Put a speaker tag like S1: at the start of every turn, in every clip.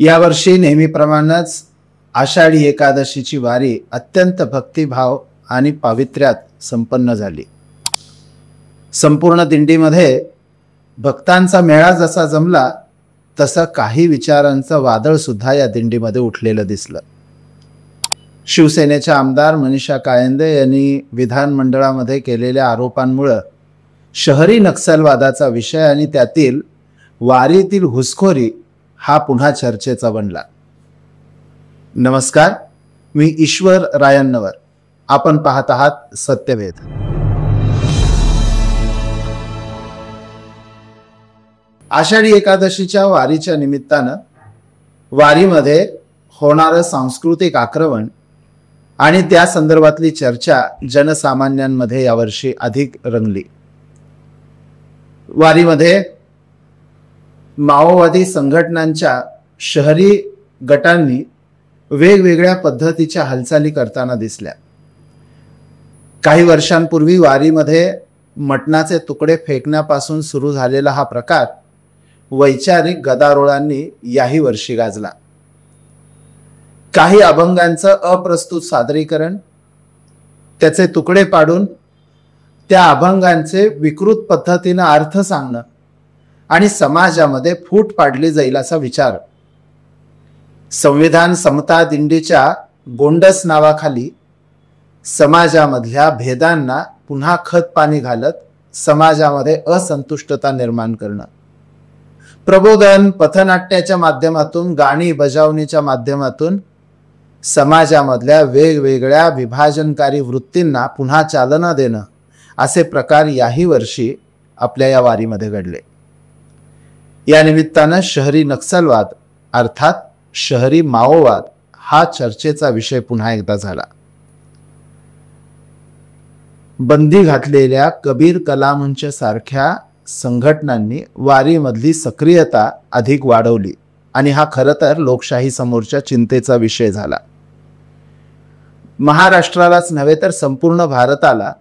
S1: यावर्षी नेहमीप्रमाणेच आषाढी एकादशीची वारी अत्यंत भक्तिभाव आणि पावित्र्यात संपन्न झाली। संपूर्ण दिंडीमध्ये भक्तांचा मेळा जसा जमला तसं काही विचारांचं वादळ सुद्धा या दिंडीमध्ये उठलेलं दिसलं। शिवसेनेच्या आमदार मनीषा कायंदे यांनी विधानमंडळामध्ये केलेल्या आरोपांमुळे शहरी नक्षलवादाचा विषय आणि त्यातील वारीतील घुसखोरी हा पुन्हा चर्चेचा बनला। नमस्कार, मी ईश्वर रायन्नवर। आपण पाहत आहात सत्यवेद। आषाढी एकादशीच्या वारीच्या निमित्तानं वारीमध्ये होणारं सांस्कृतिक आक्रमण आणि त्या संदर्भातली चर्चा जनसामान्यांमध्ये यावर्षी अधिक रंगली। वारीमध्ये माओवादी संघटनांच्या शहरी गटांनी वेगवेगळ्या पद्धतीच्या हालचाली करताना दिसल्या। काही वर्षांपूर्वी वारीमध्ये मटणाचे तुकडे फेकण्यापासून सुरू झालेला हा प्रकार वैचारिक गदारोळांनी याही वर्षी गाजला। काही अभंगांचं अप्रस्तुत सादरीकरण, त्याचे तुकडे पाडून त्या अभंगांचे विकृत पद्धतीने अर्थ सांगणं आणि समाजामध्ये फूट पाडली जाईल असा विचार। संविधान समता दिंडीच्या गोंडस नावाखाली समाजामधल्या भेदांना पुन्हा खत पाणी घालत समाजामध्ये असंतुष्टता निर्माण करणं, प्रबोधन पथनाट्याच्या माध्यमातून, गाणी बजावणीच्या माध्यमातून समाजामधल्या वेगवेगळ्या विभाजनकारी वृत्तींना पुन्हा चालना देणं असे प्रकार याही वर्षी आपल्या या वारीमध्ये घडले। या निमित्तानं शहरी नक्षलवाद अर्थात शहरी माओवाद हा चर्चेचा विषय पुन्हा एकदा झाला। बंदी घातलेल्या कबीर कला मंच सारख्या संघटनांनी वारीमधली सक्रियता अधिक वाढवली आणि हा खरं तर लोकशाही समोरच्या चिंतेचा विषय झाला। महाराष्ट्रालाच नव्हे तर संपूर्ण भारताला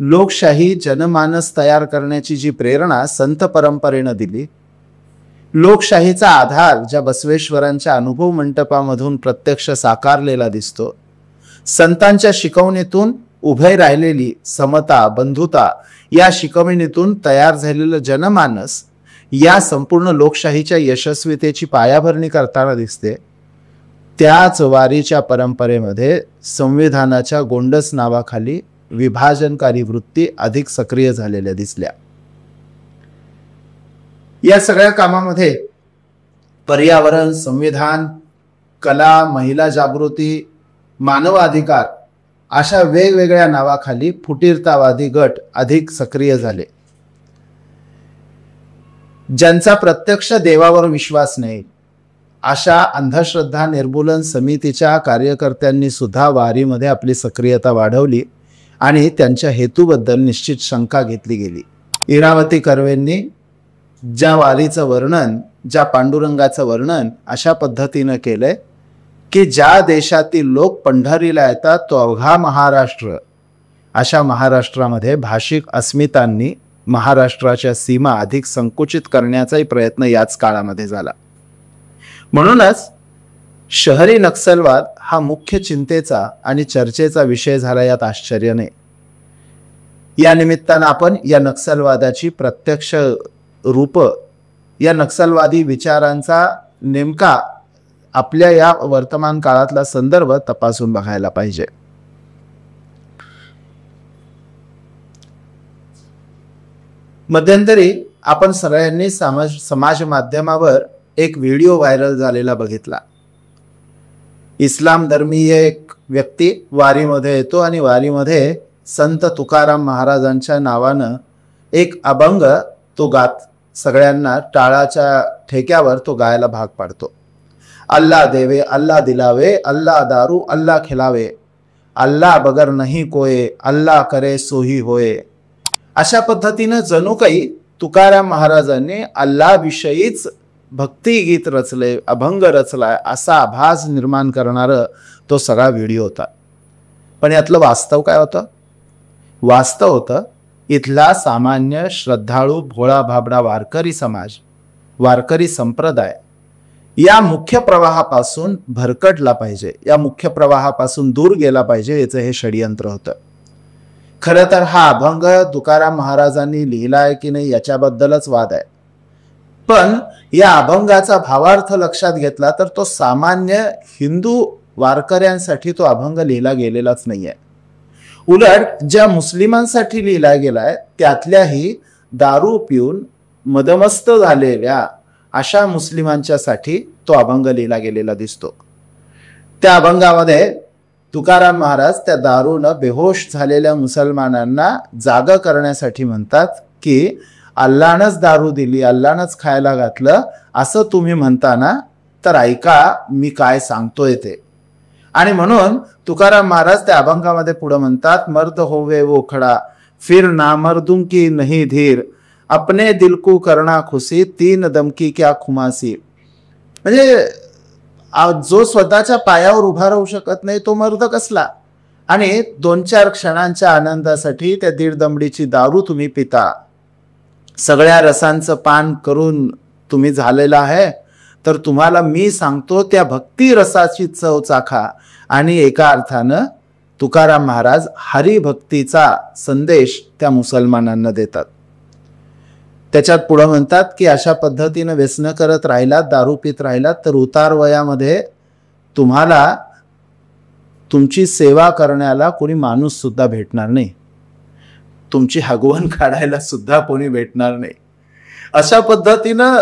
S1: लोकशाही जनमानस तयार करण्याची जी प्रेरणा संत परंपरेनं दिली, लोकशाहीचा आधार ज्या बसवेश्वरांच्या अनुभव मंटपामधून प्रत्यक्ष साकारलेला दिसतो, संतांच्या शिकवणीतून उभे राहिलेली समता बंधुता या शिकवणीतून तयार झालेलं जनमानस या संपूर्ण लोकशाहीच्या यशस्वीतेची पायाभरणी करताना दिसते। त्याच वारीच्या परंपरेमध्ये संविधानाच्या गोंडस नावाखाली विभाजनकारी वृत्ती अधिक सक्रिय झालेल्या दिसल्या। या सगळ्या कामामध्ये पर्यावरण, संविधान, कला, महिला जागृती, मानवाधिकार अशा वेगवेगळ्या नावाखाली फुटीरतावादी गट अधिक सक्रिय झाले। ज्यांचा प्रत्यक्ष देवावर विश्वास नाही अशा अंधश्रद्धा निर्मूलन समितीच्या कार्यकर्त्यांनी सुद्धा वारीमध्ये आपली सक्रियता वाढवली आणि त्यांच्या हेतूबद्दल निश्चित शंका घेतली गेली। इरावती कर्वेंनी ज्या वारीचं वर्णन, ज्या पांडुरंगाचं वर्णन अशा पद्धतीनं केलंय की ज्या देशातील लोक पंढरीला येतात तो अवघा महाराष्ट्र, अशा महाराष्ट्रामध्ये भाषिक अस्मितांनी महाराष्ट्राच्या सीमा अधिक संकुचित करण्याचाही प्रयत्न याच काळामध्ये झाला। म्हणूनच शहरी नक्षलवाद हा मुख्य चिंतेचा आणि चर्चेचा विषय झाला, यात आश्चर्य नाही। या निमित्तानं आपण या नक्षलवादाची प्रत्यक्ष रूप, या नक्षलवादी विचारांचा नेमका आपल्या या वर्तमान काळातला संदर्भ तपासून बघायला पाहिजे। मध्यंतरी आपण सगळ्यांनी समाज माध्यमावर एक व्हिडिओ व्हायरल झालेला बघितला। इस्लाम धर्मीय एक व्यक्ती वारीमध्ये येतो आणि वारीमध्ये संत तुकाराम महाराजांच्या नावानं एक अभंग तो गात सगळ्यांना टाळाच्या ठेक्यावर तो गायला भाग पाडतो। अल्लाह देवे अल्लाह दिलावे, अल्लाह दारू अल्लाह खिलावे, अल्लाह बगर नहीं कोय, अल्लाह करे सोही होय। अशा पद्धतीनं जणू काही तुकाराम महाराजांनी अल्लाह विषयीच भक्ती गीत रचले, अभंग रचलाय असा आभास निर्माण करणारा तो सगळा व्हिडिओ होता। पण यातलं वास्तव काय होतं? वास्तव होतं इथला सामान्य श्रद्धाळू भोळा भाबडा वारकरी समाज, वारकरी संप्रदाय या मुख्य प्रवाहापासून भरकटला पाहिजे, या मुख्य प्रवाहापासून दूर गेला पाहिजे, याचं हे षडयंत्र होतं. खरं तर हा अभंग तुकाराम महाराजांनी लिहिलाय की नाही याच्याबद्दलच वाद आहे. पण या अभंगाचा भावार्थ लक्षात घेतला तर तो सामान्य हिंदू वारकऱ्यांसाठी तो अभंग लिहिला गेलेलाच नाहीये. उलट ज्या मुस्लिमांसाठी लिहिला गेलाय त्यातल्याही दारू पिऊन मदमस्त झालेल्या अशा मुस्लिमांच्यासाठी तो अभंग लिहिला गेलेला दिसतो. त्या अभंगामध्ये तुकाराम महाराज त्या दारूनं बेहोश झालेल्या मुसलमानांना जाग करण्यासाठी म्हणतात की अल्लानंच दारू दिली, अल्लानंच खायला घातलं असं तुम्ही म्हणताना तर ऐका मी काय सांगतोय ते. आणि म्हणून तुकाराम महाराज त्या अभंगामध्ये पुढे म्हणतात, मर्द होवे वो खडा फिर नामर्दुं की नहीं धीर, अपने दिल को करना खुशी तीन दमकी क्या खुमासी. म्हणजे जो स्वतःच्या पायावर उभा राहू शकत नाही तो मर्द कसला. आणि 2-4 क्षणांच्या आनंदासाठी त्या दीड दमडीची दारू तुम्ही पिता, सगळ्या रसांचं पान करून तुम्ही झालेला आहे, तर तुम्हाला मी सांगतो त्या भक्ती रसाची चव चाखा. आणि एका अर्थानं तुकाराम महाराज हरिभक्तीचा संदेश त्या मुसलमानांना देतात. त्याच्यात पुढे म्हणतात की अशा पद्धतीनं व्यसन करत राहिलात, दारू पित राहिलात तर उतार वयामध्ये तुम्हाला तुमची सेवा करण्याला कोणी माणूस सुद्धा भेटणार नाही, तुमची हगवण काढायला सुद्धा कोणी भेटणार नाही. अशा पद्धतीनं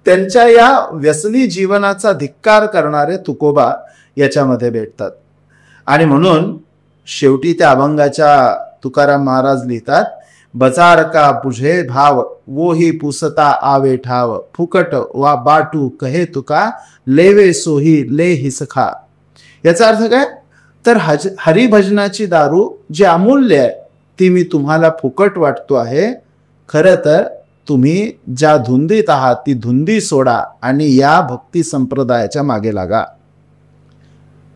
S1: त्यांच्या या व्यसनी जीवनाचा धिक्कार करणारे तुकोबा याच्यामध्ये भेटतात. आणि म्हणून शेवटी त्या अभंगाच्या तुकाराम महाराज लिहितात, बजार का बुझे भाव वो ही पुसता आवे ठाव, फुकट वा बाटू कहे तुका लेवे सोही ले हिसखा. याचा अर्थ काय तर हरिभजनाची दारू जी अमूल्य आहे ती मी तुम्हाला फुकट वाटतो आहे. खरं तर तुम्ही ज्या धुंदीत आहात ती धुंदी सोडा आणि या भक्ती संप्रदायाच्या मागे लागा.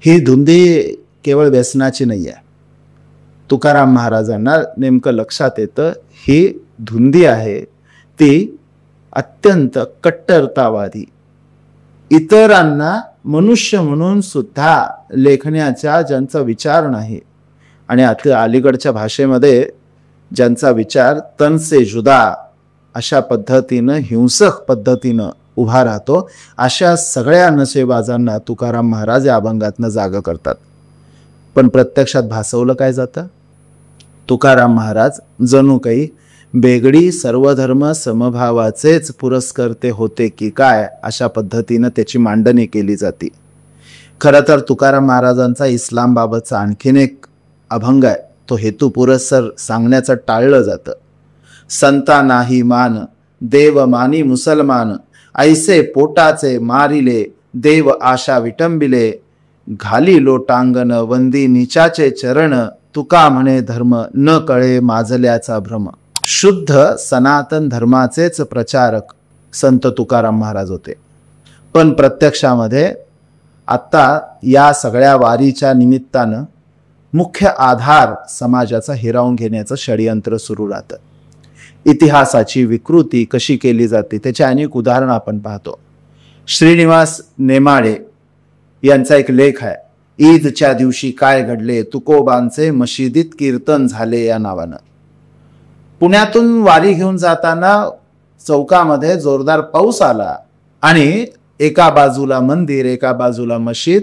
S1: ही धुंदी केवळ व्यसनाची नाही आहे. तुकाराम महाराजांना नेमकं लक्षात येतं ही धुंदी आहे ती अत्यंत कट्टरतावादी, इतरांना मनुष्य म्हणून सुद्धा लेखण्याचा ज्यांचा विचार नाही आणि अलीकडच्या भाषेमध्ये ज्यांचा विचार तन से जुदा अशा पद्धतीनं हिंसक पद्धतीनं उभा राहतो, अशा सगळ्या नशेबाजांना तुकाराम महाराज या अभंगातनं जाग करतात. पण प्रत्यक्षात भासवलं काय जातं, तुकाराम महाराज जणू काही बेगडी सर्वधर्म समभावाचेच पुरस्कर्ते होते की काय अशा पद्धतीनं त्याची मांडणी केली जाते. खरं तर तुकाराम महाराजांचा इस्लामबाबतचा आणखीन एक अभंग आहे, तो हेतू पुरस्सर सांगण्याचं टाळलं जातं. संता नाही मान देव मानी मुसलमान, ऐसे पोटाचे मारिले देव आशा विटंबिले, घाली लोटांगण वंदी निचाचे चरण, तुका म्हणे धर्म न कळे माजल्याचा भ्रम. शुद्ध सनातन धर्माचेच प्रचारक संत तुकाराम महाराज होते. पण प्रत्यक्षामध्ये आता या सगळ्या वारीच्या निमित्तानं मुख्य आधार समाजाचा हिरावून घेण्याचं षडयंत्र सुरू राहतं. इतिहासाची विकृती कशी केली जाते त्याचे अनेक उदाहरण आपण पाहतो. श्रीनिवास नेमाडे यांचा एक लेख आहे, ईदच्या दिवशी काय घडले, तुकोबांचे मशिदीत कीर्तन झाले या नावानं. पुण्यातून वारी घेऊन जाताना चौकामध्ये जोरदार पाऊस आला आणि एका बाजूला मंदिर एका बाजूला मशीद,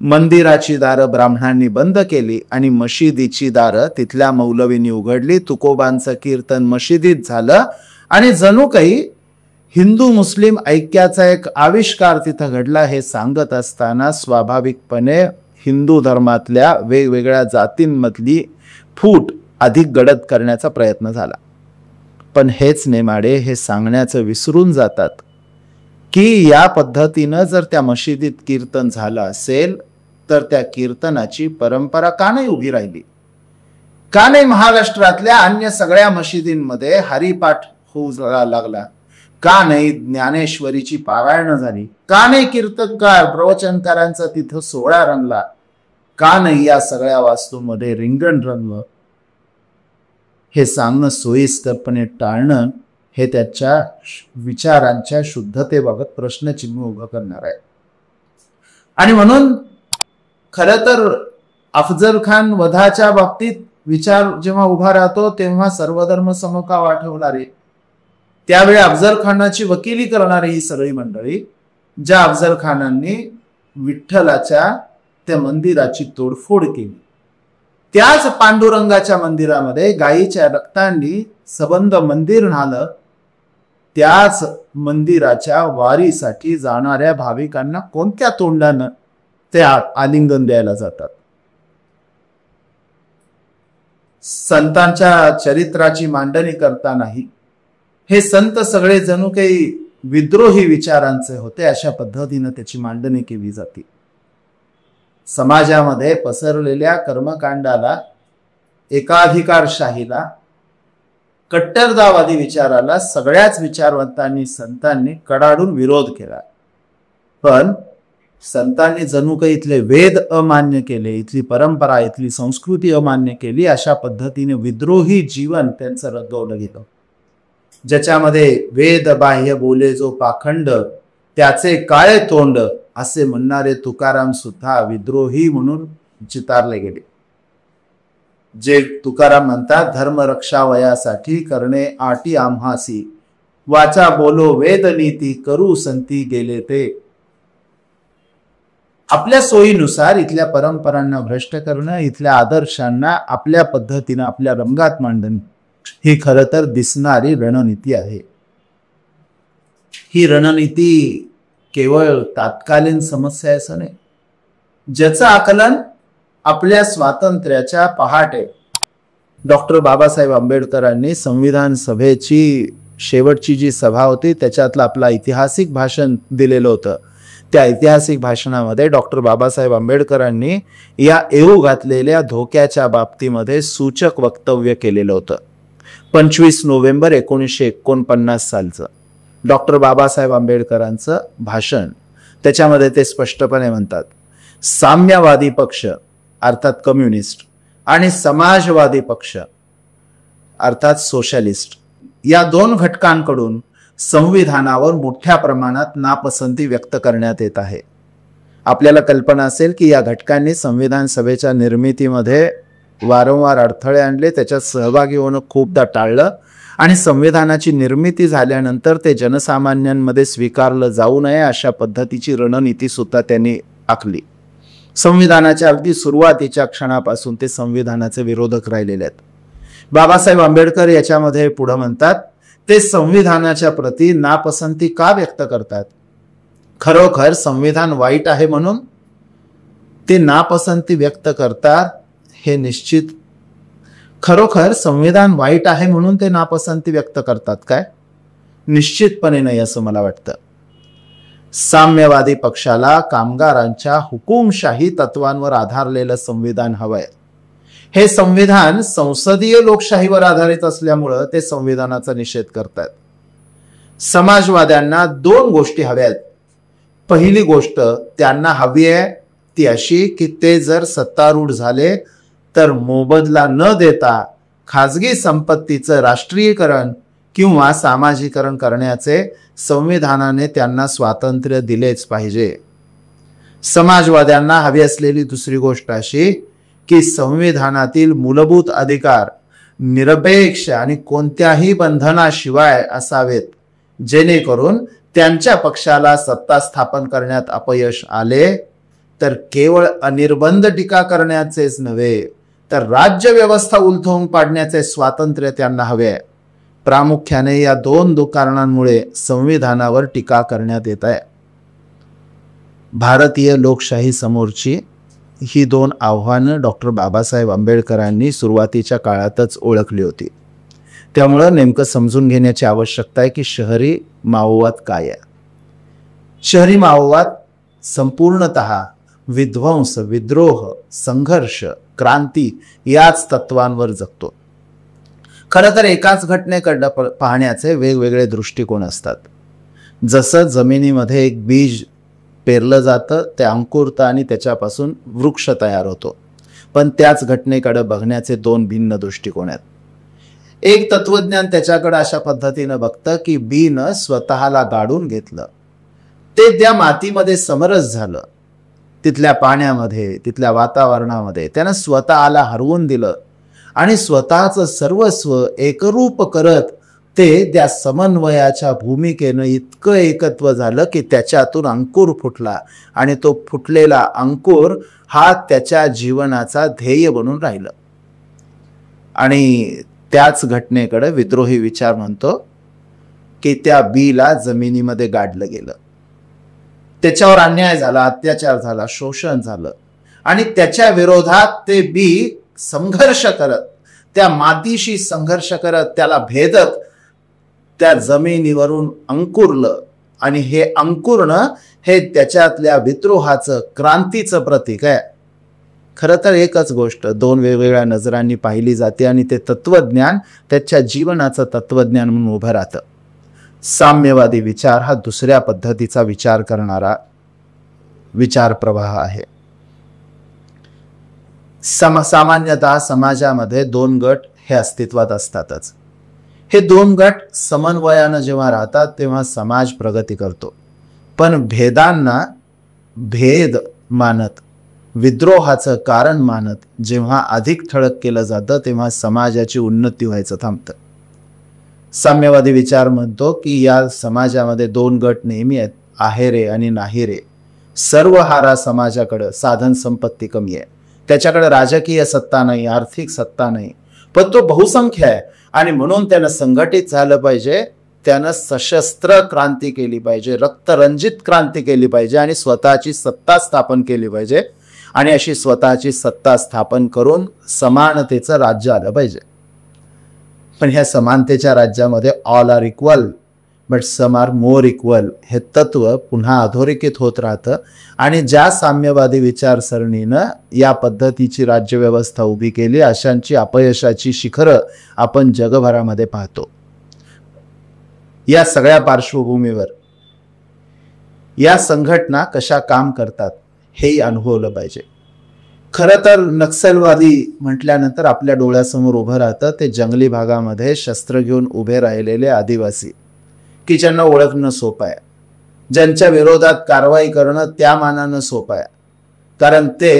S1: मंदिराची दारं ब्राह्मणांनी बंद केली आणि मशिदीची दारं तिथल्या मौलवींनी उघडली. तुकोबांचं कीर्तन मशिदीत झालं आणि जणू काही हिंदू मुस्लिम ऐक्याचा एक आविष्कार तिथं घडला. हे सांगत असताना स्वाभाविकपणे हिंदू धर्मातल्या वेगवेगळ्या जातींमधली फूट अधिक गडद करण्याचा प्रयत्न झाला. पण हेच नेमाडे हे सांगण्याचं विसरून जातात की या पद्धतीनं जर त्या मशिदीत कीर्तन झालं असेल तर त्या कीर्तनाची परंपरा का नाही उभी राहिली, का नाही महाराष्ट्रातल्या अन्य सगळ्या मशिदींमध्ये हरिपाठ होऊ लागला, का नाही ज्ञानेश्वरीची पारायण झाली, का नाही कीर्तनकार प्रवचनकारांचा तिथं सोहळा रंगला, का नाही या सगळ्या वास्तूमध्ये रिंगण रंगलं. हे सांगणं सोयीस्करपणे टाळणं हे त्याच्या विचारांच्या शुद्धतेबाबत प्रश्नचिन्ह उभं करणार आहे. आणि म्हणून खरं तर अफजल खान वधाच्या बाबतीत विचार जेव्हा उभा राहतो तेव्हा सर्वधर्म समभाव आठवणारे, त्यावेळी अफजल खानाची वकिली करणारी ही सगळी मंडळी, ज्या अफजल खानांनी विठ्ठलाच्या त्या मंदिराची तोडफोड केली, त्याच पांडुरंगाच्या मंदिरामध्ये गायीच्या रक्तांनी सबंध मंदिर न्हालं, त्याच मंदिराच्या वारीसाठी जाणाऱ्या भाविकांना कोणत्या तोंडानं ते आलिंगन द्यायला जातात. संतांच्या चरित्राची मांडणी करतानाही हे संत सगळे जणू काही विद्रोही विचारांचे होते अशा पद्धतीनं त्याची मांडणी केली जाते. समाजामध्ये पसरलेल्या कर्मकांडाला, एकाधिकारशाहीला, कट्टरतावादी विचाराला सगळ्याच विचारवंतांनी संतांनी कडाडून विरोध केला. पण संतांनी जणू काही इथले वेद अमान्य केले, इथली परंपरा, इथली संस्कृती अमान्य केली. अशा पद्धतीने विद्रोही जीवन त्यांचं रंगवलं गेलं, ज्याच्यामध्ये वेद बाह्य बोले जो पाखंड त्याचे काळे तोंड असे म्हणणारे तुकाराम सुद्धा विद्रोही म्हणून चितारले गेले. जे तुकाराम म्हणतात, धर्म रक्षावयासाठी करणे आटी आम्हासी, वाचा बोलो वेद नीती करू संती गेले ते. आपल्या सोयीनुसार इथल्या परंपरांना भ्रष्ट करणं, इथल्या आदर्शांना आपल्या पद्धतीनं आपल्या रंगात मांडणं ही खरं तर दिसणारी रणनीती आहे. ही रणनीती केवळ तात्कालीन समस्या आहे असं नाही. ज्याचं आकलन आपल्या स्वातंत्र्याच्या पहाटे डॉक्टर बाबासाहेब आंबेडकरांनी संविधान सभेची शेवटची जी सभा होती त्याच्यातलं आपलं ऐतिहासिक भाषण दिलेलं होतं. त्या ऐतिहासिक भाषणामध्ये डॉक्टर बाबासाहेब आंबेडकरांनी या येऊ घातलेल्या धोक्याच्या बाबतीमध्ये सूचक वक्तव्य केलेलं होतं. 25 नोव्हेंबर 1949 सालचं डॉक्टर बाबासाहेब आंबेडकरांचं भाषण. त्याच्यामध्ये ते स्पष्टपणे म्हणतात, साम्यवादी पक्ष अर्थात कम्युनिस्ट आणि समाजवादी पक्ष अर्थात सोशलिस्ट या दोन घटकांकडून संविधानावर मोठ्या प्रमाणात नापसंती व्यक्त करण्यात येत आहे. आपल्याला कल्पना असेल की या घटकांनी संविधान सभेच्या निर्मितीमध्ये वारंवार अडथळे आणले, त्याच्यात सहभागी होणं खूपदा टाळलं आणि संविधानाची निर्मिती झाल्यानंतर ते जनसामान्यांमध्ये स्वीकारलं जाऊ नये अशा पद्धतीची रणनीती सुद्धा त्यांनी आखली. संविधानाच्या अगदी सुरुवातीच्या क्षणापासून ते संविधानाचे विरोधक राहिलेले आहेत. बाबासाहेब आंबेडकर याच्यामध्ये पुढे म्हणतात, ते संविधानाच्या प्रती नापसंती का व्यक्त करतात? खरोखर संविधान वाईट आहे म्हणून ते नापसंती व्यक्त करतात हे निश्चित. खरोखर संविधान वाईट आहे म्हणून ते नापसंती व्यक्त करतात काय? निश्चितपणे नाही असं मला वाटतं. साम्यवादी पक्षाला कामगारांच्या हुकुमशाही तत्वांवर आधारलेलं संविधान हवंय. हे संविधान संसदीय लोकशाहीवर आधारित असल्यामुळं ते संविधानाचा निषेध करतात. समाजवाद्यांना दोन गोष्टी हव्यात. पहिली गोष्ट त्यांना हवी आहे ती अशी की ते जर सत्तारूढ झाले तर मोबदला न देता खाजगी संपत्तीचं राष्ट्रीयकरण किंवा सामाजिकरण करण्याचे संविधानाने त्यांना स्वातंत्र्य दिलेच पाहिजे. समाजवाद्यांना हवी असलेली दुसरी गोष्ट अशी की संविधानातील मूलभूत अधिकार निरपेक्ष आणि कोणत्याही बंधनाशिवाय असावेत, जेणेकरून त्यांच्या पक्षाला सत्ता स्थापन करण्यात अपयश आले तर केवळ अनिर्बंध टीका करण्याचेच नव्हे तर राज्य व्यवस्था उलथवून पाडण्याचे स्वातंत्र्य त्यांना हवे आहे. प्रामुख्याने या दोन कारणांमुळे संविधानावर टीका करण्यात येत आहे. भारतीय लोकशाही समोरची ही दोन आव्हानं डॉक्टर बाबासाहेब आंबेडकरांनी सुरुवातीच्या काळातच ओळखली होती. त्यामुळं नेमकं समजून घेण्याची आवश्यकता आहे की शहरी माओवाद काय आहे. शहरी माओवाद संपूर्णतः विध्वंस, विद्रोह, संघर्ष, क्रांती याच तत्वांवर जगतो. खरं तर एकाच घटनेकडे पाहण्याचे वेगवेगळे दृष्टिकोन असतात. जसं जमिनीमध्ये एक बीज पेरलं जातं, ते अंकुरतं आणि त्याच्यापासून वृक्ष तयार होतो, पण त्याच घटनेकडे बघण्याचे दोन भिन्न दृष्टिकोन आहेत. एक तत्वज्ञान त्याच्याकडे अशा पद्धतीनं बघतं की बीनं स्वतःला गाडून घेतलं, ते त्या मातीमध्ये समरस झालं, तिथल्या पाण्यामध्ये, तिथल्या वातावरणामध्ये त्यानं स्वतःला हरवून दिलं आणि स्वतःचं सर्वस्व एकरूप करत ते त्या समन्वयाच्या भूमिकेनं इतकं एकत्व झालं की त्याच्यातून अंकुर फुटला आणि तो फुटलेला अंकुर हा त्याच्या जीवनाचा ध्येय बनून राहिलं. आणि त्याच घटनेकडे विद्रोही विचार म्हणतो की त्या बीला जमिनीमध्ये गाडलं गेलं, त्याच्यावर अन्याय झाला, अत्याचार झाला, शोषण झालं आणि त्याच्या विरोधात ते बी संघर्ष करत, त्या मातीशी संघर्ष करत, त्याला भेदत त्या जमिनीवरून अंकुरलं. आणि हे अंकुरणं हे त्याच्यातल्या विद्रोहाचं, क्रांतीचं प्रतीक आहे. खरं तर एकच गोष्ट दोन वेगवेगळ्या नजरांनी पाहिली जाते आणि ते तत्वज्ञान त्याच्या जीवनाचं तत्वज्ञान म्हणून उभं राहतं. साम्यवादी विचार हा दुसऱ्या पद्धतीचा विचार करणारा विचार प्रवाह आहे. सामान्यतः समाजामध्ये दोन गट हे अस्तित्वात असतातच. हे दोन गट समन्वयानं जेव्हा राहतात तेव्हा समाज प्रगती करतो. पण भेदांना भेद मानत, विद्रोहाचं कारण मानत जेव्हा अधिक ठळक केलं जातं तेव्हा समाजाची उन्नती व्हायचं थांबतं. साम्यवादी विचार म्हणतो की या समाजामध्ये दोन गट नेहमी आहेत, आहेरे आणि नाहीरे. सर्वहारा समाजाकडं साधन संपत्ती कमी आहे, त्याच्याकडे राजकीय सत्ता नाही, आर्थिक सत्ता नाही, पण तो बहुसंख्य आहे आणि म्हणून त्यानं संघटित झालं पाहिजे, त्यानं सशस्त्र क्रांती केली पाहिजे, रक्तरंजित क्रांती केली पाहिजे आणि स्वतःची सत्ता स्थापन केली पाहिजे. आणि अशी स्वतःची सत्ता स्थापन करून समानतेचं राज्य आलं पाहिजे. पण ह्या समानतेच्या राज्यामध्ये all are equal but some are more equal हे तत्व पुन्हा अधोरेखित होत राहतं. आणि ज्या साम्यवादी विचारसरणीनं या पद्धतीची राज्यव्यवस्था उभी केली अशांची अपयशाची शिखरं आपण जगभरामध्ये पाहतो. या सगळ्या पार्श्वभूमीवर या संघटना कशा काम करतात हेही अनुभवलं पाहिजे. खरं तर नक्षलवादी म्हटल्यानंतर आपल्या डोळ्यासमोर उभं राहतं ते जंगली भागामध्ये शस्त्र घेऊन उभे राहिलेले आदिवासी की ज्यांना ओळखणं सोपं आहे, ज्यांच्या विरोधात कारवाई करणं त्या मानानं सोपं आहे, कारण ते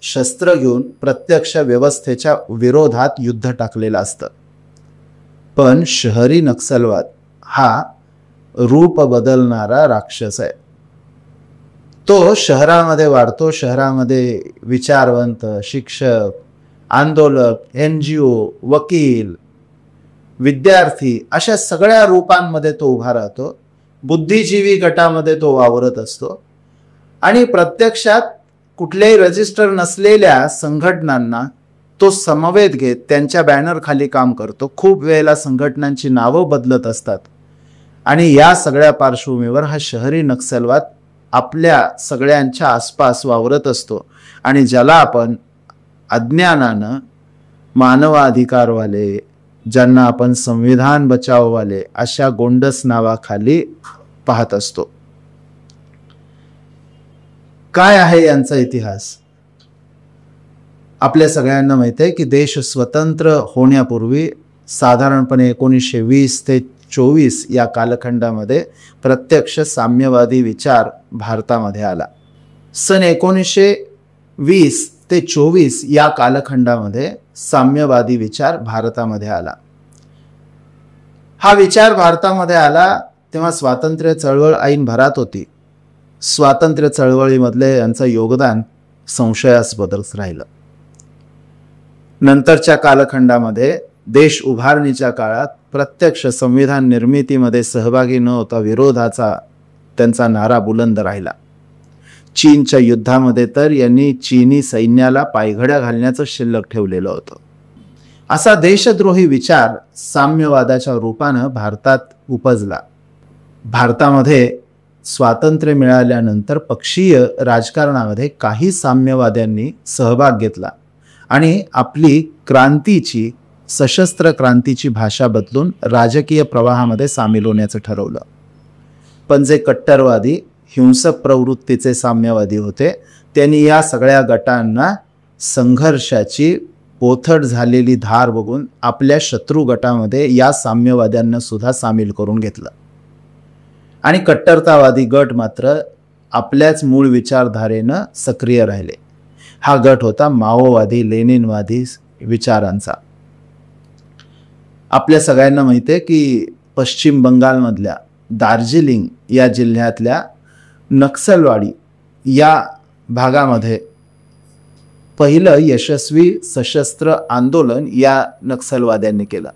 S1: शस्त्र घेऊन प्रत्यक्ष व्यवस्थेच्या विरोधात युद्ध टाकलेलं असतं. पण शहरी नक्षलवाद हा रूप बदलणारा राक्षस आहे. तो शहरामध्ये वाढतो, शहरामध्ये विचारवंत, शिक्षक, आंदोलक, NGO, वकील, विद्यार्थी अशा सगळ्या रूपांमध्ये तो उभा राहतो. बुद्धिजीवी गटामध्ये तो वावरत असतो आणि प्रत्यक्षात कुठल्याही रजिस्टर नसलेल्या संघटनांना तो समवेत घेत त्यांच्या बॅनर खाली काम करतो. खूप वेळेला संघटनांची नावं बदलत असतात. आणि या सगळ्या पार्श्वभूमीवर हा शहरी नक्षलवाद आपल्या सगळ्यांच्या आसपास वावरत असतो आणि ज्याला आपण अज्ञानानं मानवाधिकारवाले, ज्यांना आपण संविधान बचाववाले अशा गोंडस नावाखाली पाहत असतो. काय आहे यांचा इतिहास? आपल्या सगळ्यांना माहिती आहे की देश स्वतंत्र होण्यापूर्वी साधारणपणे 1920 ते 24 या कालखंडामध्ये प्रत्यक्ष साम्यवादी विचार भारतामध्ये आला. सन 1920 ते 24 या कालखंडामध्ये साम्यवादी विचार भारतामध्ये आला. हा विचार भारतामध्ये आला तेव्हा स्वातंत्र्य चळवळ ऐन भरात होती. स्वातंत्र्य चळवळीमधले यांचं योगदान संशयास्पदच राहिलं. नंतरच्या कालखंडामध्ये देश उभारणीच्या काळात प्रत्यक्ष संविधान निर्मितीमध्ये सहभागी न होता विरोधाचा त्यांचा नारा बुलंद राहिला. चीनच्या युद्धामध्ये तर यांनी चीनी सैन्याला पायघड्या घालण्याचं शिल्लक ठेवलेलं होतं. असा देशद्रोही विचार साम्यवादाच्या रूपानं भारतात उपजला. भारतामध्ये स्वातंत्र्य मिळाल्यानंतर पक्षीय राजकारणामध्ये काही साम्यवाद्यांनी सहभाग घेतला आणि आपली क्रांतीची, सशस्त्र क्रांतीची भाषा बदलून राजकीय प्रवाहामध्ये सामील होण्याचं ठरवलं. पण जे कट्टरवादी, हिंसक प्रवृत्तीचे साम्यवादी होते त्यांनी या सगळ्या गटांना संघर्षाची पोथट झालेली धार बघून आपल्या शत्रू गटामध्ये या साम्यवाद्यांना सुद्धा सामील करून घेतलं आणि कट्टरतावादी गट मात्र आपल्याच मूळ विचारधारेनं सक्रिय राहिले. हा गट होता माओवादी लेनिनवादी विचारांचा. आपल्या सगळ्यांना माहिती आहे की पश्चिम बंगालमधल्या दार्जिलिंग या जिल्ह्यातल्या नक्सलवाडी या भागामध्ये पहिलं यशस्वी सशस्त्र आंदोलन या नक्सलवाद्यांनी केलं.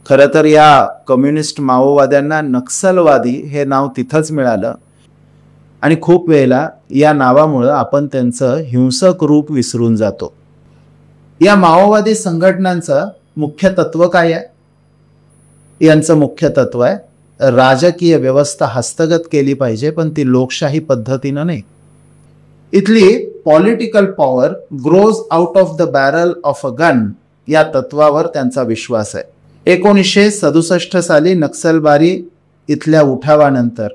S1: खरं तर या कम्युनिस्ट माओवाद्यांना नक्सलवादी हे नाव तिथंच मिळालं आणि खूप वेळेला या नावामुळं आपण त्यांचं हिंसक रूप विसरून जातो. या माओवादी संघटनांचं मुख्य तत्व काय आहे? यांचं मुख्य तत्व आहे राजकीय व्यवस्था हस्तगत केली पाहिजे, पण ती लोकशाही पद्धतीनं नाही. इथली political power grows out of the barrel of a gun या तत्वावर त्यांचा विश्वास आहे. 1967 साली नक्सलबारी इथल्या उठावानंतर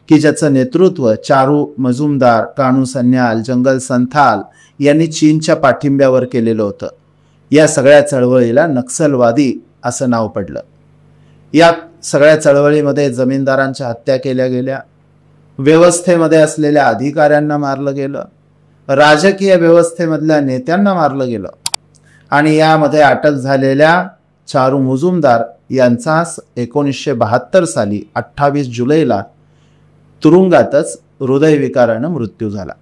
S1: की ज्याचं नेतृत्व चारू मजुमदार, कानू सन्याल, जंगल संथाल यांनी चीनच्या पाठिंब्यावर केलेलं होतं, या सगळ्या चळवळीला नक्सलवादी असं नाव पडलं. या सगळ्या चळवळीमध्ये जमीनदारांच्या हत्या केल्या गेल्या, व्यवस्थेमध्ये असलेल्या अधिकाऱ्यांना मारलं गेलं, राजकीय व्यवस्थेमधल्या नेत्यांना मारलं गेलं आणि यामध्ये अटक झालेल्या चारू मुजुमदार यांचा 1972 साली 28 जुलैला तुरुंगातच हृदयविकारानं मृत्यू झाला.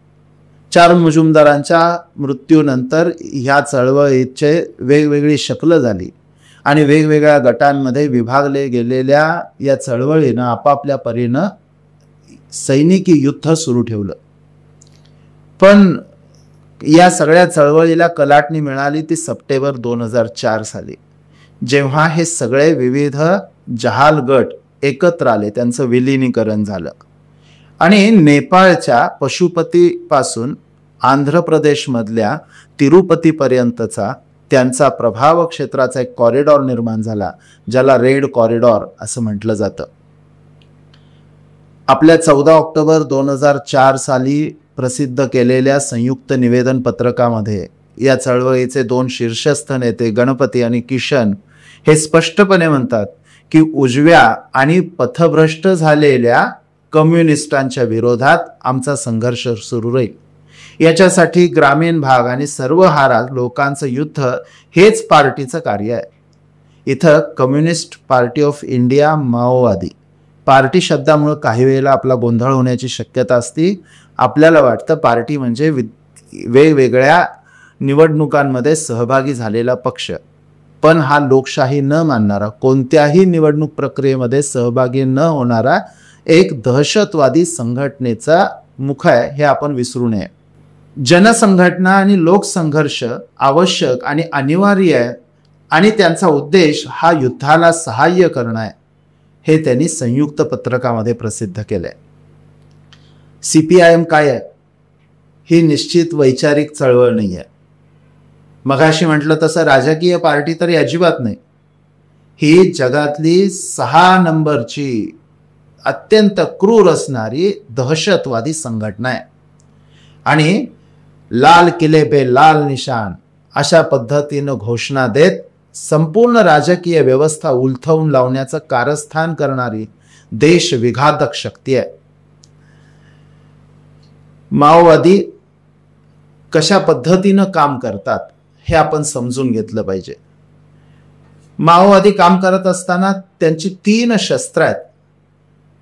S1: चारू मुजुमदारांच्या मृत्यूनंतर ह्या चळवळीचे वेगवेगळी शकलं झाली आणि वेगवेगळ्या गटांमध्ये विभागले गेलेल्या या चळवळीनं आपापल्या परीनं सैनिकी युद्ध सुरू ठेवलं. पण या सगळ्या चळवळीला कलाटणी मिळाली ती सप्टेंबर 2004 साली, जेव्हा हे सगळे विविध जहाल गट एकत्र आले, त्यांचं विलिनीकरण झालं आणि नेपाळच्या पशुपतीपासून आंध्र प्रदेशमधल्या तिरुपतीपर्यंतचा त्यांचा प्रभाव क्षेत्राचा एक कॉरिडॉर निर्माण झाला, ज्याला रेड कॉरिडॉर असं म्हटलं जातं. आपल्या 14 ऑक्टोबर 2004 साली प्रसिद्ध केलेल्या संयुक्त निवेदन पत्रकामध्ये या चळवळीचे 2 शीर्षस्थ नेते गणपती आणि किशन हे स्पष्टपणे म्हणतात की उजव्या आणि पथभ्रष्ट झालेल्या कम्युनिस्टांच्या विरोधात आमचा संघर्ष सुरू राहील. याच्यासाठी ग्रामीण भाग आणि सर्वहारा लोकांचं युद्ध हेच पार्टीचं कार्य आहे. इथं कम्युनिस्ट पार्टी ऑफ इंडिया माओवादी पार्टी शब्दामुळे काही वेळेला आपला गोंधळ होण्याची शक्यता असते. आपल्याला वाटतं पार्टी म्हणजे वेगवेगळ्या निवडणुकांमध्ये सहभागी झालेला पक्ष, पण हा लोकशाही न मानणारा, कोणत्याही निवडणूक प्रक्रियेमध्ये सहभागी न होणारा एक दहशतवादी संघटनेचा मुख आहे, हे आपण विसरू नये. जनसंघटना आणि लोकसंघर्ष आवश्यक आणि अनिवार्य आहे आणि त्यांचा उद्देश हा युद्धाला सहाय्य करणं आहे, हे त्यांनी संयुक्त पत्रकामध्ये प्रसिद्ध केलंय. CPIM काय आहे? ही निश्चित वैचारिक चळवळ नाही आहे. मगाशी म्हटलं तसं राजकीय पार्टी तरी अजिबात नाही. ही जगातली 6 नंबरची अत्यंत क्रूर असणारी दहशतवादी संघटना आहे आणि लाल किले पे लाल निशान अशा पद्धतीनं घोषणा देत संपूर्ण राजकीय व्यवस्था उलथवून लावण्याचं कारस्थान करणारी देशविघातक शक्ती आहे. माओवादी कशा पद्धतीनं काम करतात हे आपण समजून घेतलं पाहिजे. माओवादी काम करत असताना त्यांची 3 शस्त्र आहेत.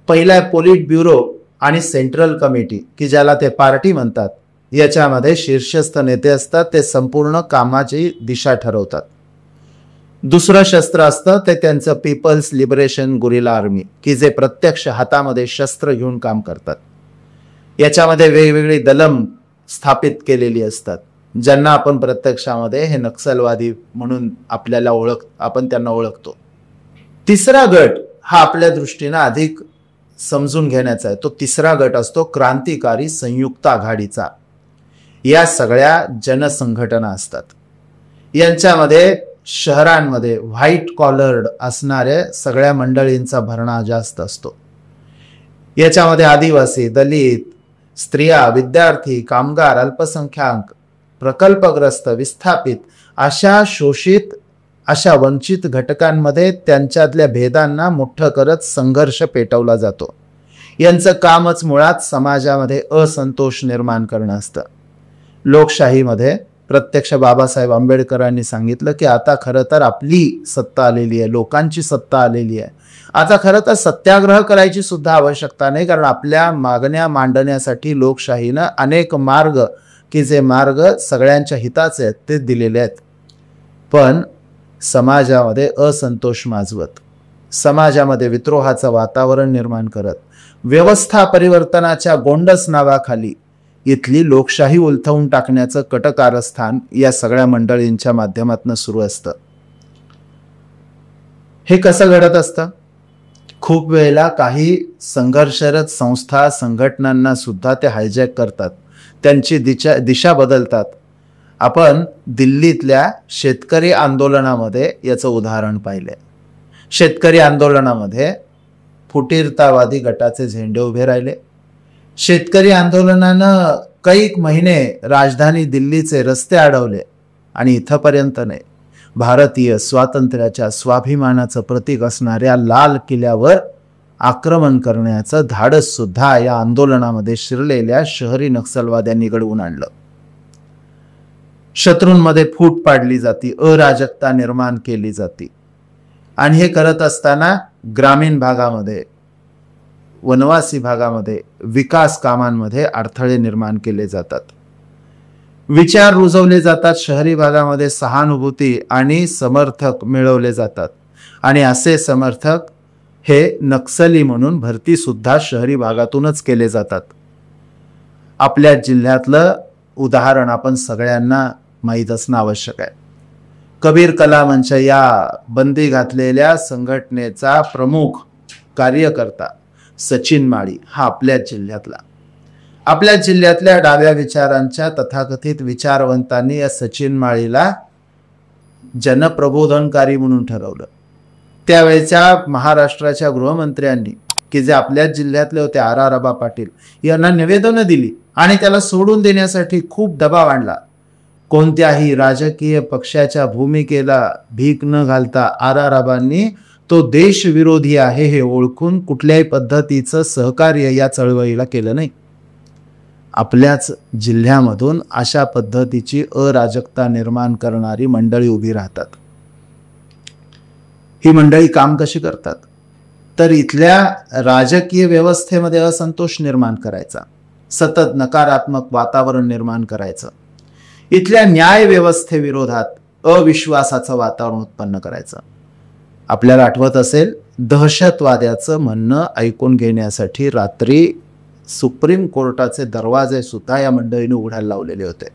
S1: पहिला आहे पोलिट ब्युरो आणि सेंट्रल कमिटी, की ज्याला ते पार्टी म्हणतात. याच्यामध्ये शीर्षस्थ नेते असतात, ते संपूर्ण कामाची दिशा ठरवतात. दुसरं शस्त्र असतं ते त्यांचं पीपल्स लिबरेशन गुरिला आर्मी, की जे प्रत्यक्ष हातामध्ये शस्त्र घेऊन काम करतात. याच्यामध्ये वेगवेगळी दलम स्थापित केलेली असतात, ज्यांना आपण प्रत्यक्षामध्ये हे नक्सलवादी म्हणून आपण त्यांना ओळखतो. तिसरा गट हा आपल्या दृष्टीनं अधिक समजून घेण्याचा आहे. तो तिसरा गट असतो क्रांतिकारी संयुक्त आघाडीचा. या सगळ्या जनसंघटना असतात. यांच्यामध्ये शहरांमध्ये व्हाईट कॉलर्ड असणाऱ्या सगळ्या मंडळींचा भरणा जास्त असतो. याच्यामध्ये आदिवासी, दलित, स्त्रिया, विद्यार्थी, कामगार, अल्पसंख्याक, प्रकल्पग्रस्त, विस्थापित अशा शोषित, अशा वंचित घटकांमध्ये त्यांच्यातल्या भेदांना मोठं करत संघर्ष पेटवला जातो. यांचं कामच मुळात समाजामध्ये असंतोष निर्माण करणं असतं. लोकशाहीमध्ये प्रत्यक्ष बाबासाहेब आंबेडकरांनी सांगितलं की आता खरं तर आपली सत्ता आलेली आहे, लोकांची सत्ता आलेली आहे. आता खरं तर सत्याग्रह करायची सुद्धा आवश्यकता नाही, कारण आपल्या मागण्या मांडण्यासाठी लोकशाहीनं अनेक मार्ग, की जे मार्ग सगळ्यांच्या हिताचे आहेत, ते दिलेले आहेत. पण समाजामध्ये असंतोष माजवत, समाजामध्ये विद्रोहाचं वातावरण निर्माण करत, व्यवस्था परिवर्तनाच्या गोंडस नावाखाली इथली लोकशाही उलथवून टाकण्याचं कटकारस्थान या सगळ्या मंडळींच्या माध्यमातून सुरू असतं. हे कसं घडत असतं? खूप वेळेला काही संघर्षरत संस्था, संघटनांना सुद्धा ते हायजॅक करतात, त्यांची दिशा बदलतात. आपण दिल्लीतल्या शेतकरी आंदोलनामध्ये याचं उदाहरण पाहिलंय. शेतकरी आंदोलनामध्ये फुटीरतावादी गटाचे झेंडे उभे राहिले. शेतकरी आंदोलनानं कैक महिने राजधानी दिल्लीचे रस्ते अडवले आणि इथपर्यंत नाही, भारतीय स्वातंत्र्याच्या स्वाभिमानाचं प्रतीक असणाऱ्या लाल किल्ल्यावर आक्रमण करण्याचं धाडस सुद्धा या आंदोलनामध्ये शिरलेल्या शहरी नक्षलवाद्यांनी घडवून आणलं. शत्रूंमध्ये फूट पाडली जाती, अराजकता निर्माण केली जाती. आणि हे करत असताना ग्रामीण भागामध्ये, वनवासी भागामध्ये विकास कामांमध्ये अडथळे निर्माण केले जातात. विचार रुजवले जातात, शहरी भागामध्ये सहानुभूती आणि समर्थक मिळवले जातात. आणि असे समर्थक हे नक्सली म्हणून भरती सुद्धा शहरी भागातूनच केले जातात. आपल्या जिल्ह्यातलं उदाहरण आपण सगळ्यांना माहीत असणं आवश्यक आहे. कबीर कला मंच या बंदी घातलेल्या संघटनेचा प्रमुख कार्यकर्ता सचिन माळी हा आपल्याच जिल्ह्यातला. आपल्या जिल्ह्यातल्या डाव्या विचारांच्या तथाकथित विचारवंतांनी या सचिन माळीला जनप्रबोधनकारी म्हणून ठरवलं. त्यावेळेच्या महाराष्ट्राच्या गृहमंत्र्यांनी, की जे आपल्याच जिल्ह्यातले होते, आबा पाटील, यांना निवेदनं दिली आणि त्याला सोडून देण्यासाठी खूप दबाव आणला. कोणत्याही राजकीय पक्षाच्या भूमिकेला भीक न घालता आबांनी तो देशविरोधी आहे हे ओळखून कुठल्याही पद्धतीचं सहकार्य या चळवळीला केलं नाही. आपल्याच जिल्ह्यामधून अशा पद्धतीची अराजकता निर्माण करणारी मंडळी उभी राहतात. ही मंडळी काम कशी करतात? तर इथल्या राजकीय व्यवस्थेमध्ये असंतोष निर्माण करायचा, सतत नकारात्मक वातावरण निर्माण करायचं, इथल्या न्याय व्यवस्थेविरोधात अविश्वासाचं वातावरण उत्पन्न करायचं. आपल्याला आठवत असेल, दहशतवाद्याचं म्हणणं ऐकून घेण्यासाठी रात्री सुप्रीम कोर्टाचे दरवाजे सुद्धा या मंडळीने उघडायला लावलेले होते.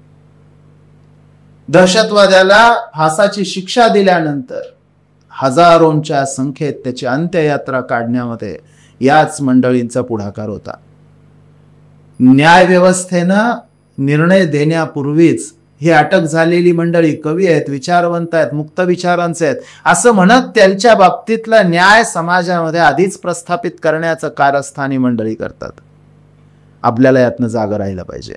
S1: दहशतवाद्याला फासाची शिक्षा दिल्यानंतर हजारोंच्या संख्येत त्याची अंत्ययात्रा काढण्यामध्ये याच मंडळींचा पुढाकार होता. न्याय व्यवस्थेनं निर्णय देण्यापूर्वीच ही अटक झालेली मंडळी कवी आहेत, विचारवंत आहेत, मुक्त विचारांचे आहेत असं म्हणत त्यांच्या बाबतीतला न्याय समाजामध्ये आधीच प्रस्थापित करण्याचं कारस्थानी मंडळी करतात. आपल्याला यातनं जागं राहिलं पाहिजे.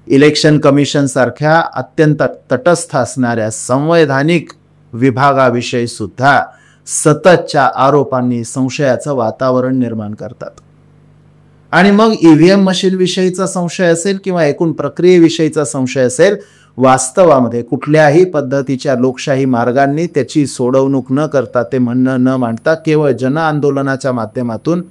S1: इलेक्शन कमिशन सारख्या अत्यंत तटस्थ असणाऱ्या संवैधानिक विभागाविषयी सुद्धा सततच्या आरोपांनी संशयाचं वातावरण निर्माण करतात. आणि मग ईव्हीएम मशीन विषयीचा संशय असेल किंवा एकूण प्रक्रियेविषयीचा संशय असेल, वास्तवामध्ये कुठल्याही पद्धतीच्या लोकशाही मार्गांनी त्याची सोडवणूक न करता, ते म्हणणं न मांडता, केवळ जन आंदोलनाच्या माध्यमातून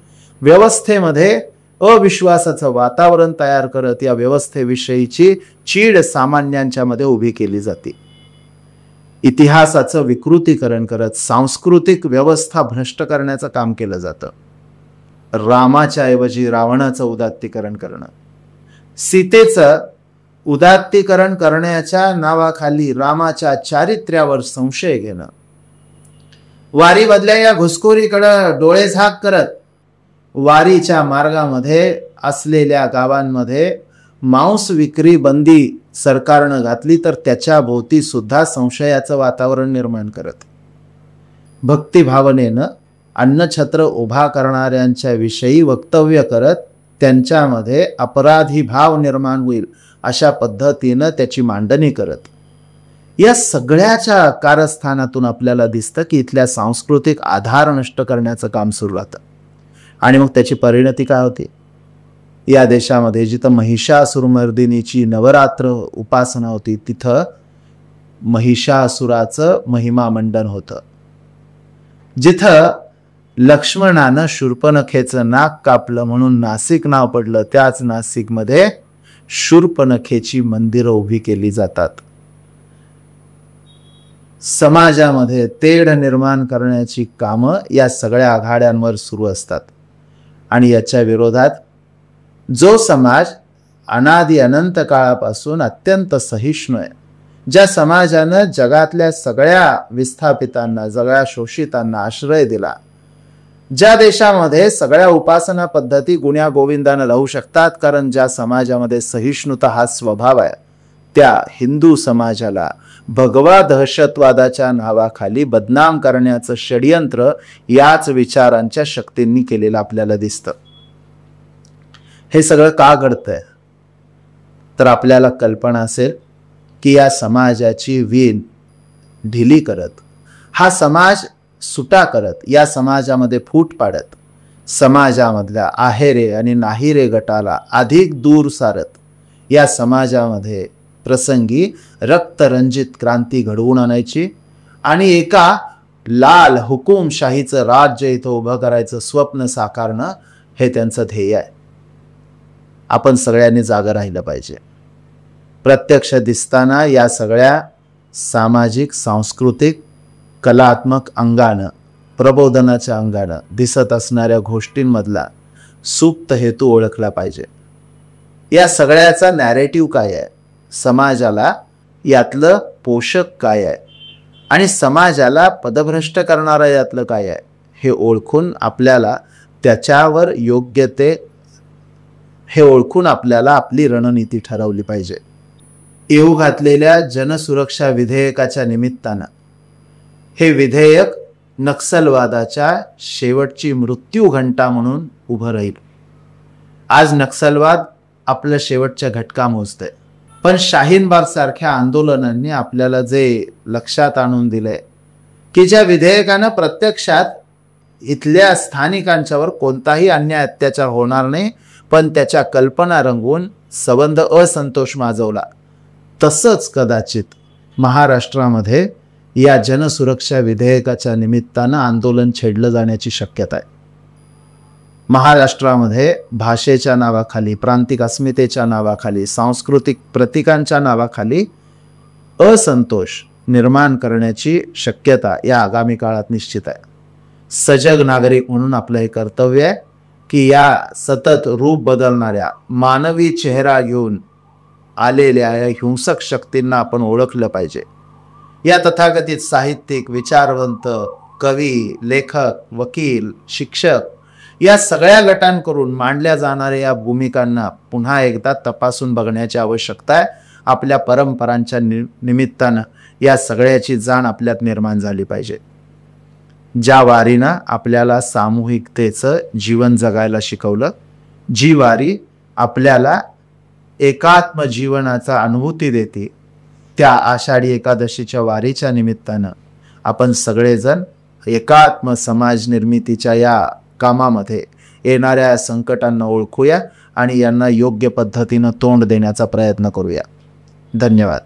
S1: व्यवस्थेमध्ये अविश्वासाचं वातावरण तयार करत या व्यवस्थेविषयीची चीड सामान्यांच्या मध्ये उभी केली जाते. इतिहासाचं विकृतीकरण करत सांस्कृतिक व्यवस्था भ्रष्ट करण्याचं काम केलं जातं. रामाच्या ऐवजी रावणाचं उदात्तीकरण करणं, सीतेचं उदात्तीकरण करण्याच्या नावाखाली रामाच्या चारित्र्यावर संशय घेणं, वारी बदल्या या घुसखोरीकडे डोळे झाक करत वारीच्या मार्गामध्ये असलेल्या गावांमध्ये मांस विक्री बंदी सरकारनं घातली तर त्याच्या भोवती सुद्धा संशयाचं वातावरण निर्माण करत, भक्तिभावनेनं अन्नछत्र उभा करणाऱ्यांच्या विषयी वक्तव्य करत त्यांच्यामध्ये अपराधी भाव निर्माण होईल अशा पद्धतीनं त्याची मांडणी करत या सगळ्याच्या कारस्थानातून आपल्याला दिसतं की इथल्या सांस्कृतिक आधार नष्ट करण्याचं काम सुरू राहतं. आणि मग त्याची परिणती काय होती? या देशामध्ये जिथं महिषासुरमर्दिनीची नवरात्र उपासना होती, तिथं महिषासुराचं महिमा मंडन होतं. जिथं लक्ष्मणानं शूर्पणखेचं नाक कापलं म्हणून नाशिक नाव पडलं, त्याच नाशिकमध्ये शूर्पणखेची मंदिरं उभी केली जातात. समाजामध्ये तेढ निर्माण करण्याची कामं या सगळ्या आघाड्यांवर सुरू असतात. आणि याच्या विरोधात जो समाज अनादी अनंत काळापासून अत्यंत सहिष्णू आहे, ज्या समाजानं जगातल्या सगळ्या विस्थापितांना, सगळ्या शोषितांना आश्रय दिला, ज्या देशामध्ये सगळ्या उपासना पद्धती गुण्या गोविंदानं राहू शकतात, कारण ज्या समाजामध्ये सहिष्णुता हा स्वभाव आहे, त्या हिंदू समाजाला भगवा दहशतवादाच्या नावाखाली बदनाम करण्याचं षड्यंत्र याच विचारांच्या शक्तींनी केलेलं आपल्याला दिसतं. हे सगळं का घडतंय? तर आपल्याला कल्पना असेल की या समाजाची वीण ढिली करत, हा समाज सुटा करत, या समाजामध्ये फूट पाडत, समाजामधल्या आहेरे आणि नाहीरे गटाला अधिक दूर सारत, या समाजामध्ये प्रसंगी रक्तरंजित क्रांती घडवून आणायची आणि एका लाल हुकुमशाहीचं राज्य इथं उभं करायचं स्वप्न साकारणं हे त्यांचं ध्येय आहे. आपण सगळ्यांनी जागं राहिलं पाहिजे. प्रत्यक्ष दिसताना या सगळ्या सामाजिक, सांस्कृतिक, कलात्मक अंगानं, प्रबोधनाच्या अंगानं दिसत असणाऱ्या गोष्टींमधला सुप्त हेतू ओळखला पाहिजे. या सगळ्याचा नॅरेटिव्ह काय आहे, समाजाला यातलं पोषक काय आहे आणि समाजाला पदभ्रष्ट करणारं यातलं काय आहे, हे ओळखून आपल्याला त्याच्यावर योग्य ते हे ओळखून आपल्याला आपली रणनीती ठरवली पाहिजे. येऊ घातलेल्या जनसुरक्षा विधेयकाच्या निमित्तानं हे विधेयक नक्षलवादाच्या शेवटची मृत्यू घंटा म्हणून उभं राहील. आज नक्षलवाद आपल्या शेवटच्या घटका मोजतंय, पण शाहीनबाग सारख्या आंदोलनांनी आपल्याला जे लक्षात आणून दिलंय की ज्या विधेयकानं प्रत्यक्षात इथल्या स्थानिकांच्यावर कोणताही अन्याय अत्याचार होणार नाही, पण त्याच्या कल्पना रंगवून संबंध असंतोष माजवला, तसंच कदाचित महाराष्ट्रामध्ये या जनसुरक्षा विधेयकाच्या निमित्तानं आंदोलन छेडलं जाण्याची शक्यता आहे. महाराष्ट्रामध्ये भाषेच्या नावाखाली, प्रांतिक अस्मितेच्या नावाखाली, सांस्कृतिक प्रतीकांच्या नावाखाली असंतोष निर्माण करण्याची शक्यता या आगामी काळात निश्चित आहे. सजग नागरिक म्हणून आपलं हे कर्तव्य आहे की या सतत रूप बदलणाऱ्या, मानवी चेहरा घेऊन आलेल्या या हिंसक शक्तींना आपण ओळखलं पाहिजे. या तथाकथित साहित्यिक, विचारवंत, कवी, लेखक, वकील, शिक्षक या सगळ्या गटांकडून मांडल्या जाणाऱ्या या भूमिकांना पुन्हा एकदा तपासून बघण्याची आवश्यकता आहे. आपल्या परंपरांच्या निमित्तानं या सगळ्याची जाण आपल्यात निर्माण झाली पाहिजे. ज्या वारीनं आपल्याला सामूहिकतेचं जीवन जगायला शिकवलं, जी वारी आपल्याला एकात्म जीवनाचा अनुभूती देते, त्या आषाढी एकादशीच्या वारीच्या निमित्तानं आपण सगळेजण एकात्म समाज निर्मितीच्या या कामामध्ये येणाऱ्या संकटांना ओळखूया आणि यांना योग्य पद्धतीनं तोंड देण्याचा प्रयत्न करूया. धन्यवाद.